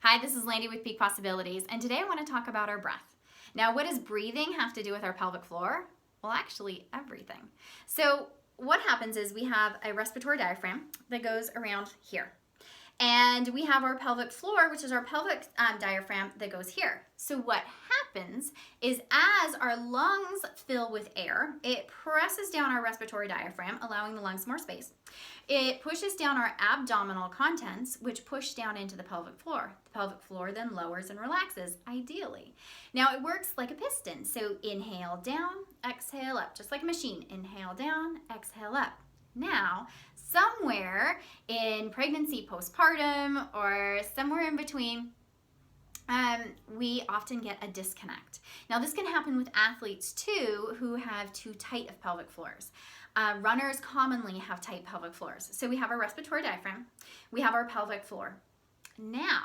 Hi, this is Landy with Peak Possibilities, and today I want to talk about our breath. Now, what does breathing have to do with our pelvic floor? Well, actually, everything. So what happens is we have a respiratory diaphragm that goes around here. And we have our pelvic floor, which is our pelvic diaphragm that goes here. So what happens is as our lungs fill with air, it presses down our respiratory diaphragm, allowing the lungs more space. It pushes down our abdominal contents, which push down into the pelvic floor. The pelvic floor then lowers and relaxes, ideally. Now it works like a piston. So inhale down, exhale up, just like a machine. Inhale down, exhale up. Now, somewhere in pregnancy, postpartum, or somewhere in between, we often get a disconnect. Now, this can happen with athletes too who have too tight of pelvic floors. Runners commonly have tight pelvic floors. So we have our respiratory diaphragm, we have our pelvic floor. Now,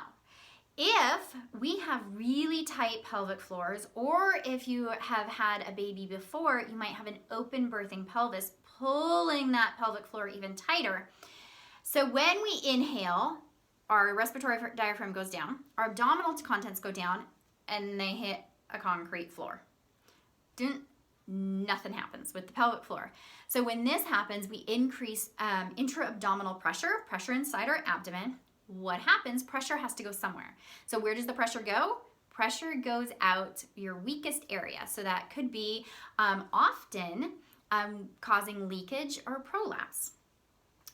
if we have really tight pelvic floors, or if you have had a baby before, you might have an open birthing pelvis, pulling that pelvic floor even tighter. So when we inhale, our respiratory diaphragm goes down, our abdominal contents go down, and they hit a concrete floor. Nothing happens with the pelvic floor. So when this happens, we increase intra-abdominal pressure inside our abdomen. What happens? Pressure has to go somewhere. So where does the pressure go? Pressure goes out your weakest area. So that could be often causing leakage or prolapse.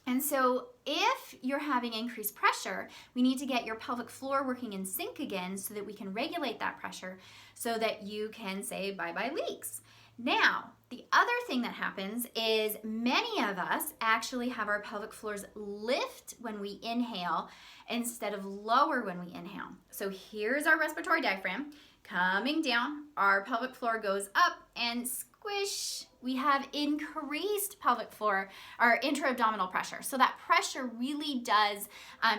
And so if you're having increased pressure, we need to get your pelvic floor working in sync again so that we can regulate that pressure so that you can say bye-bye leaks. Now, the other thing that happens is many of us actually have our pelvic floors lift when we inhale instead of lower when we inhale. So here's our respiratory diaphragm coming down, our pelvic floor goes up and squish, we have increased pelvic floor or intra-abdominal pressure. So that pressure really does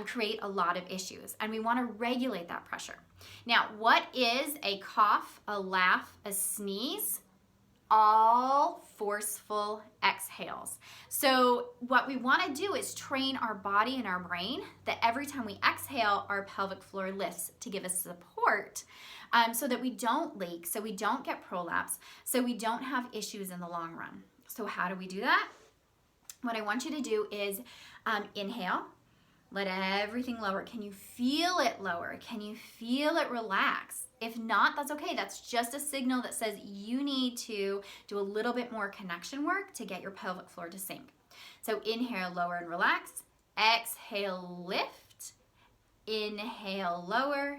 create a lot of issues, and we want to regulate that pressure. Now, what is a cough, a laugh, a sneeze? All forceful exhales. So what we want to do is train our body and our brain that every time we exhale, our pelvic floor lifts to give us support so that we don't leak, so we don't get prolapse, so we don't have issues in the long run. So how do we do that? What I want you to do is inhale. Let everything lower. Can you feel it lower? Can you feel it relax? If not, that's okay. That's just a signal that says you need to do a little bit more connection work to get your pelvic floor to sync. So inhale, lower and relax. Exhale, lift. Inhale, lower.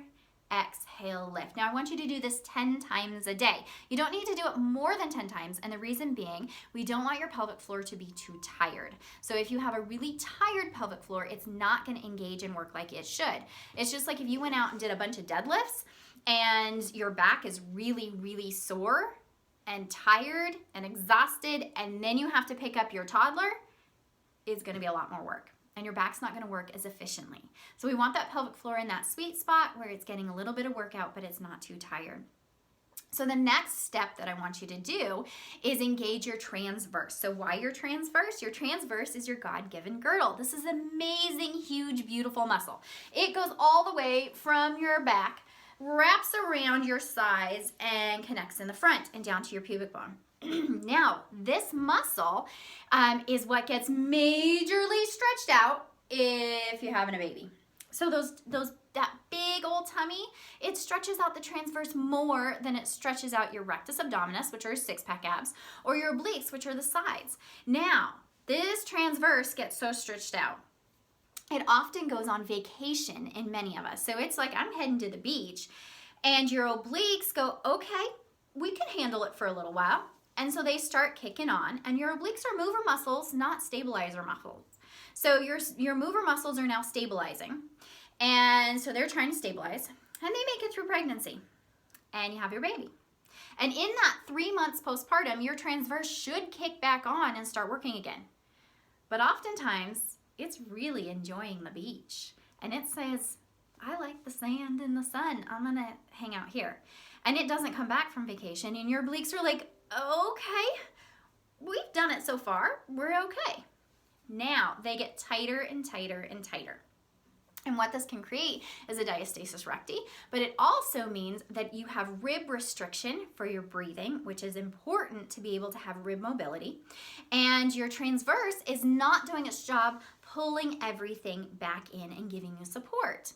Exhale, lift. Now I want you to do this 10 times a day. You don't need to do it more than 10 times, and the reason being, we don't want your pelvic floor to be too tired. So if you have a really tired pelvic floor, it's not going to engage and work like it should. It's just like if you went out and did a bunch of deadlifts and your back is really, really sore and tired and exhausted, and then you have to pick up your toddler, it's going to be a lot more work. And your back's not going to work as efficiently. So we want that pelvic floor in that sweet spot where it's getting a little bit of workout, but it's not too tired. So the next step that I want you to do is engage your transverse. So why your transverse? Your transverse is your God-given girdle. This is an amazing, huge, beautiful muscle. It goes all the way from your back, wraps around your sides, and connects in the front and down to your pubic bone. Now, this muscle is what gets majorly stretched out if you're having a baby. So that big old tummy, it stretches out the transverse more than it stretches out your rectus abdominis, which are six-pack abs, or your obliques, which are the sides. Now, this transverse gets so stretched out, it often goes on vacation in many of us. So it's like I'm heading to the beach, and your obliques go, okay, we can handle it for a little while. And so they start kicking on, and your obliques are mover muscles, not stabilizer muscles. So your mover muscles are now stabilizing, and so they're trying to stabilize, and they make it through pregnancy, and you have your baby. And in that 3 months postpartum, your transverse should kick back on and start working again. But oftentimes, it's really enjoying the beach, and it says, I like the sand and the sun. I'm gonna hang out here. And it doesn't come back from vacation, and your obliques are like, okay, we've done it so far, we're okay. Now they get tighter and tighter and tighter. And what this can create is a diastasis recti, but it also means that you have rib restriction for your breathing, which is important to be able to have rib mobility. And your transverse is not doing its job pulling everything back in and giving you support.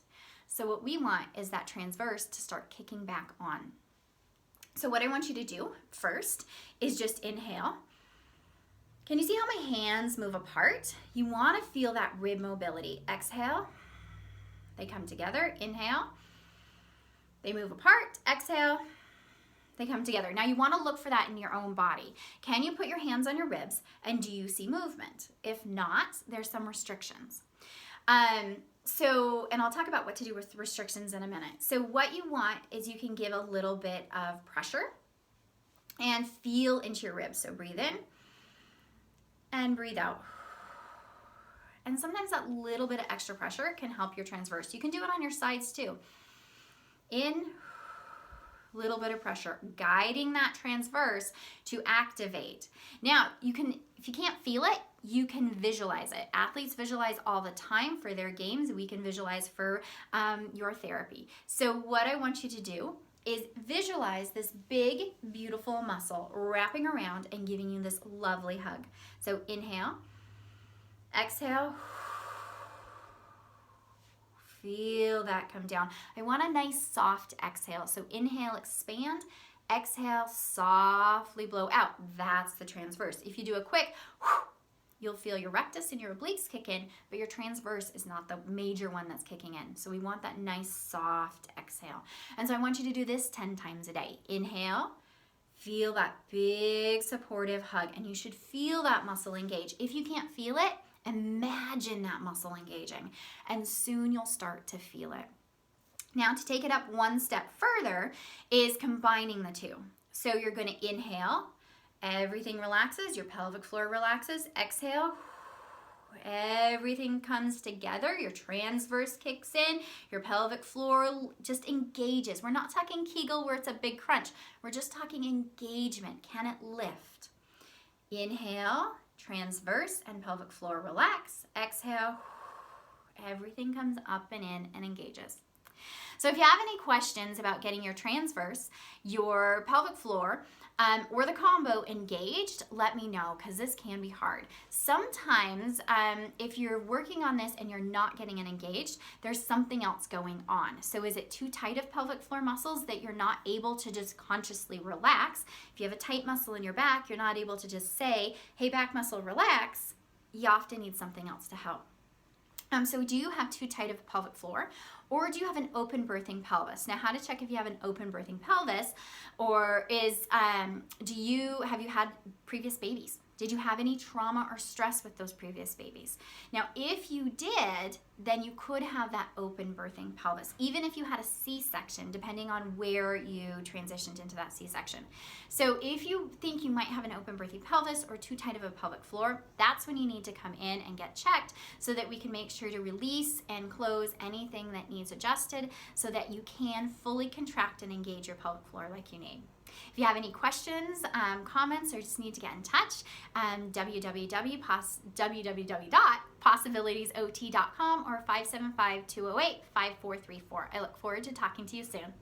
So what we want is that transverse to start kicking back on. So what I want you to do first is just inhale. Can you see how my hands move apart? You want to feel that rib mobility. Exhale. They come together, inhale, they move apart, exhale, they come together. Now you want to look for that in your own body. Can you put your hands on your ribs and do you see movement? If not, there's some restrictions. And I'll talk about what to do with restrictions in a minute. So what you want is you can give a little bit of pressure and feel into your ribs. So breathe in and breathe out. And sometimes that little bit of extra pressure can help your transverse. You can do it on your sides too. In, little bit of pressure, guiding that transverse to activate. Now, you can, if you can't feel it, you can visualize it. Athletes visualize all the time for their games. We can visualize for your therapy. So what I want you to do is visualize this big, beautiful muscle wrapping around and giving you this lovely hug. So inhale. Exhale, feel that come down. I want a nice soft exhale. So inhale, expand, exhale, softly blow out. That's the transverse. If you do a quick, you'll feel your rectus and your obliques kick in, but your transverse is not the major one that's kicking in. So we want that nice soft exhale. And so I want you to do this 10 times a day. Inhale. Feel that big supportive hug, and you should feel that muscle engage. If you can't feel it, imagine that muscle engaging, and soon you'll start to feel it. Now, to take it up one step further is combining the two. So you're going to inhale, everything relaxes, your pelvic floor relaxes. Exhale, everything comes together, your transverse kicks in, your pelvic floor just engages. We're not talking Kegel where it's a big crunch. We're just talking engagement. Can it lift? Inhale, transverse and pelvic floor relax. Exhale, everything comes up and in and engages. So if you have any questions about getting your transverse, your pelvic floor, or the combo engaged, let me know, because this can be hard. Sometimes if you're working on this and you're not getting it engaged, there's something else going on. So is it too tight of pelvic floor muscles that you're not able to just consciously relax? If you have a tight muscle in your back, you're not able to just say, hey, back muscle, relax. You often need something else to help. So do you have too tight of a pelvic floor, or do you have an open birthing pelvis? Now, how to check if you have an open birthing pelvis, or have you had previous babies? Did you have any trauma or stress with those previous babies? Now, if you did, then you could have that open birthing pelvis, even if you had a C-section, depending on where you transitioned into that C-section. So if you think you might have an open birthing pelvis or too tight of a pelvic floor, that's when you need to come in and get checked so that we can make sure to release and close anything that needs adjusted so that you can fully contract and engage your pelvic floor like you need. If you have any questions, comments, or just need to get in touch, www.possibilitiesot.com or 575-208-5434. I look forward to talking to you soon.